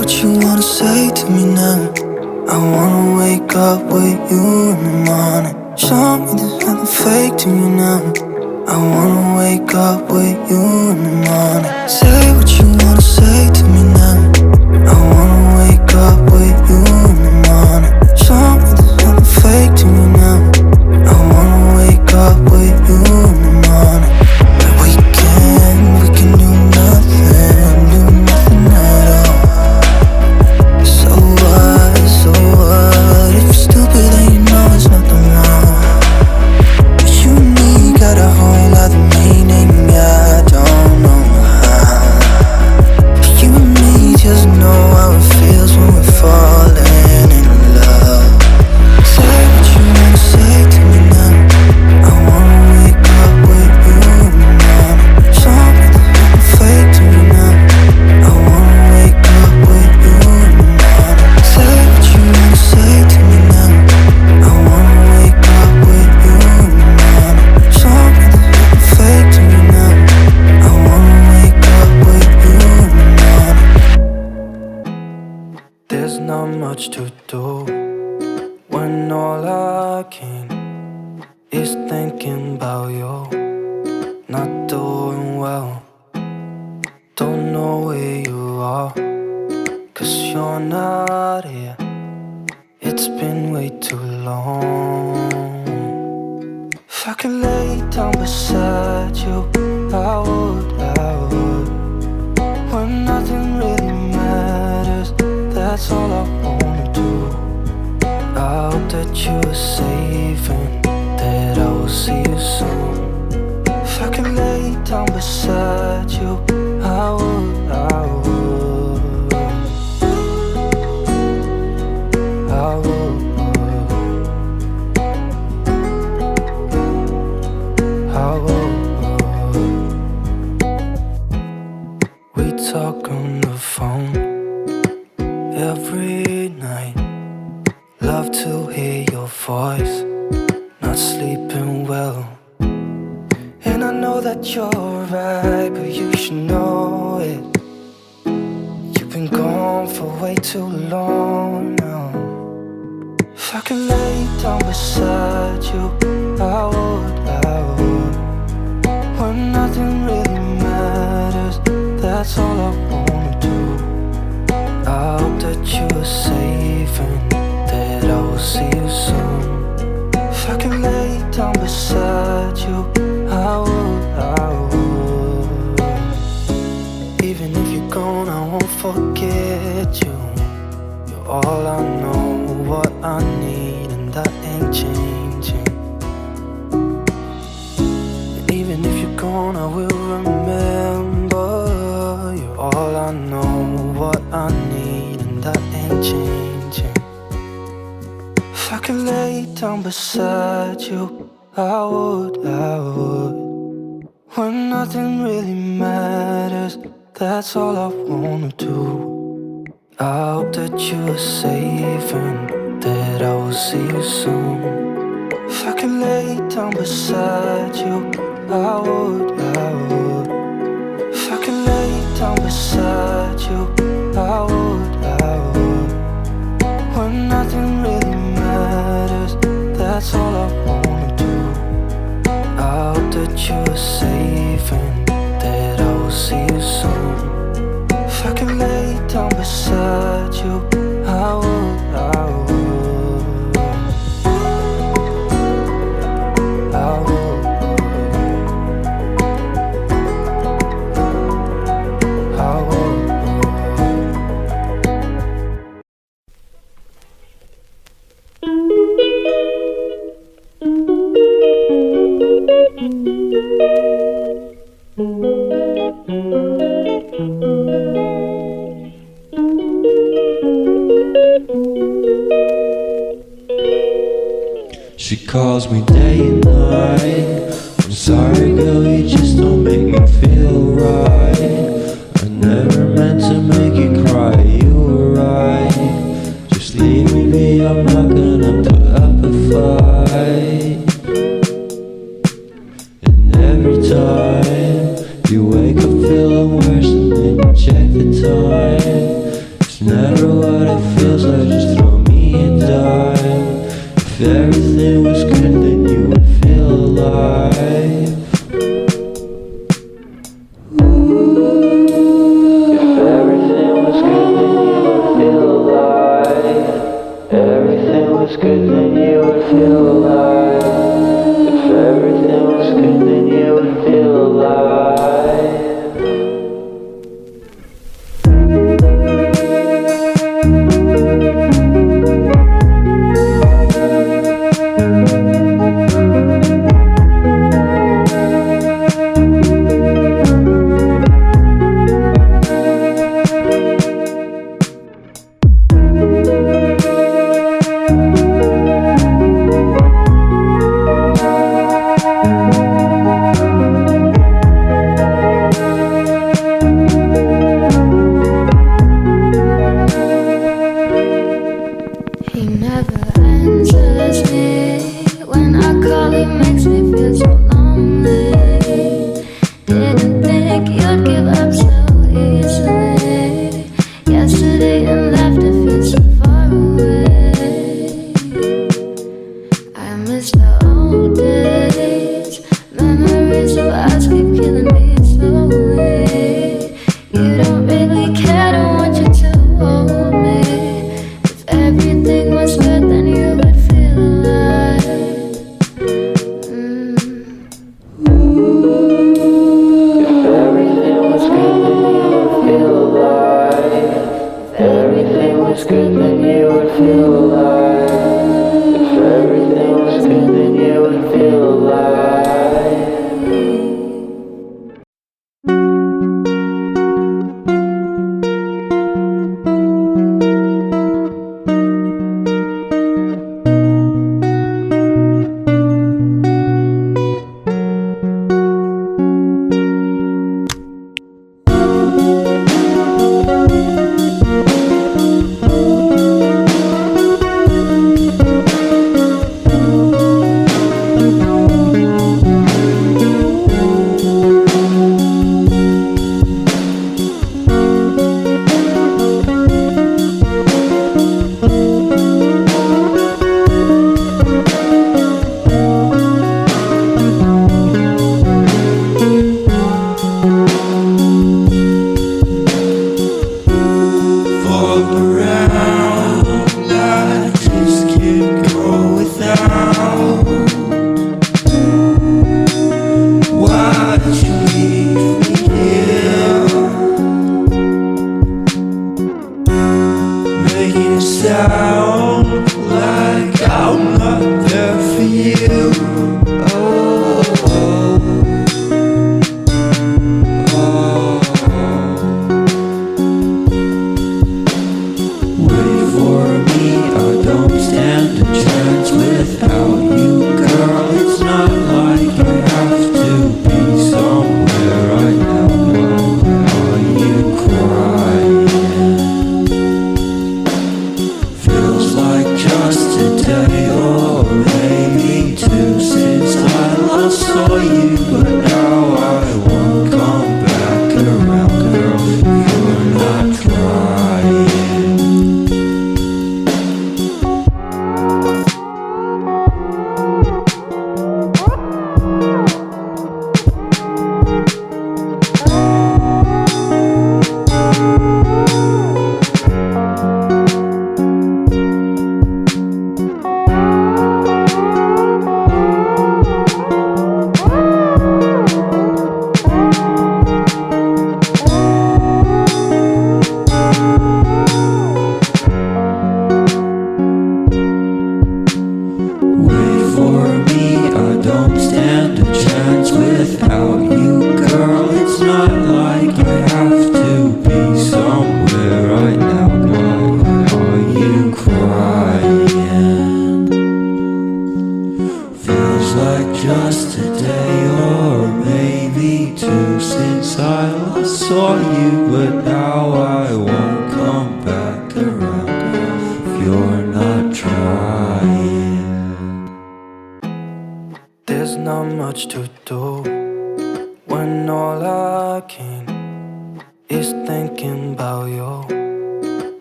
what you wanna say to me now. I wanna wake up with you in the morning. Show me there's nothing fake to me now. I wanna wake up with you in the morning. Say what you wanna say to me now. I wanna wake up with you in the morning. Show me there's nothing fake to me now. I wanna wake up with you in the morning. And we can do nothing at all. So what, if you're stupid then you know there's nothing wrong. But you and me got a whole other meaning, I don't know how. But you and me just know how it feels when we're falling in love. Say what you wanna say to me now. I wanna wake up with you in the morning. Show me there's nothing fake to me now. I wanna wake up with you in the morning. Say what you wanna say to me now. I wanna wake up with you in the morning. Show me there's nothing fake to me now. I wanna wake up with you in the morning. There's not much to do when all I can is thinking about you. Not doing well, don't know where you are, 'cause you're not here. It's been way too long. If I could lay down beside you, I would. When nothing really matters, that's all I wanna do. I hope that you are safe and that I will see you soon. If I could lay down beside you, I would. We talk on the phone every night. Love to hear your voice. Not sleeping well, and I know that you're right, but you should know it. You've been gone for way too long now. If I could lay down beside you, I would. When nothing really matters, that's all I wanna do. I hope that you are safe and that I will see you soon. If I could lay down beside you, I would. Even if you're gone, I won't forget you. You're all I know, what I need, and that ain't changing. And even if you're gone, I will remember. You're all I know, what I need, and that ain't changing. If I could lay down beside you, I would. When nothing really matters, that's all I wanna do. I hope that you are safe and that I will see you soon. If I could lay down beside you, I would. If I could lay down beside you, I would. When nothing really matters, that's all I wanna do. I hope that you are safe and that I will see you soon. If I could lay down beside you, I would. She calls me day and night. I'm sorry girl, you just don't make me feel right. I never meant to make you cry, you were right. Just leave me be, I'm not gonna put up a fight. And every time you wake up feeling worse, and then you check the time, it's never what it feels like, just throw me a dime. If everything was good, then you would feel alive. If everything was good, then you would feel alive. Everything was good, then you would feel alive. If everything was good, then you would feel alive.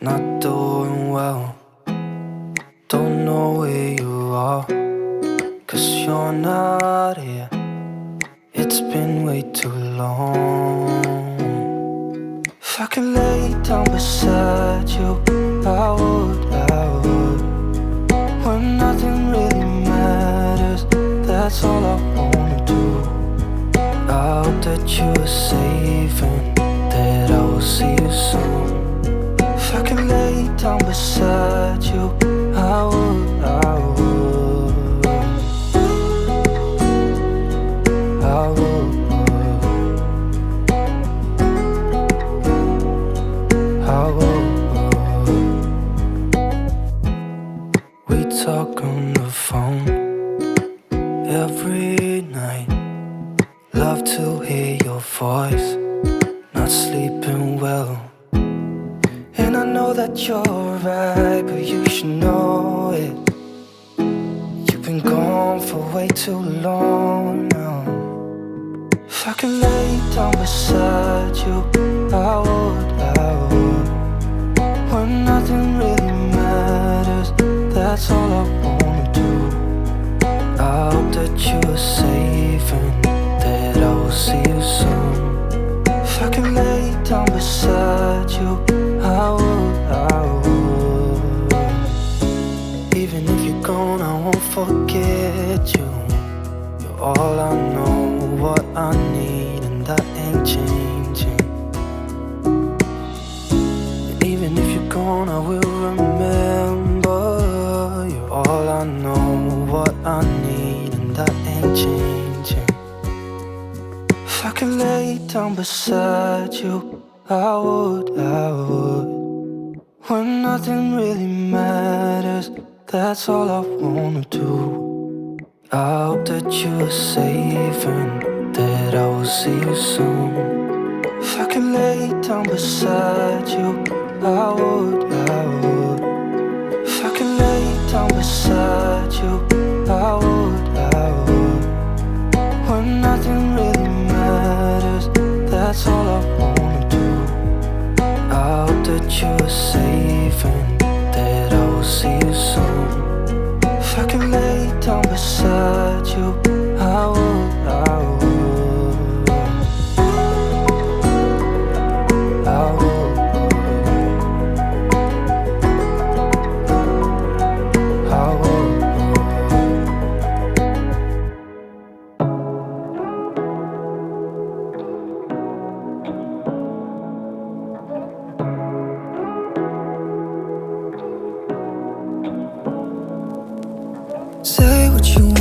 not doing well. Don't know where you are, 'cause you're not here. It's been way too long. If I could lay down beside you, I would, I would. When nothing really matters, that's all I wanna do. I hope that you are safe and that I will see you soon. If I could lay down beside you, I would, I would. I would. I would. We talk on the phone every night. Love to hear your voice, not sleeping well. And I know that you're right, but you should know it. You've been gone for way too long now. If I could lay down beside you, I would, I would. When nothing really matters, that's all I wanna do. I hope that you are safe and that I will see you soon. If I could lay down beside you, I would, I would. Even if you're gone, I won't forget you. You're all I know, what I need, and that ain't changing. And even if you're gone, I will remember. You're all I know, what I need, and that ain't changing. If I could lay down beside you, I would, I would. When nothing really matters, that's all I wanna do. I hope that you are safe and that I will see you soon. If I could lay down beside you, I would, I would. If I could lay down beside you, I would, I would. When nothing really matters, that's all I wanna do. I hope that you are safe and that I will see you soon. If I could lay down beside you, I would, I would. I would. I would. Say what you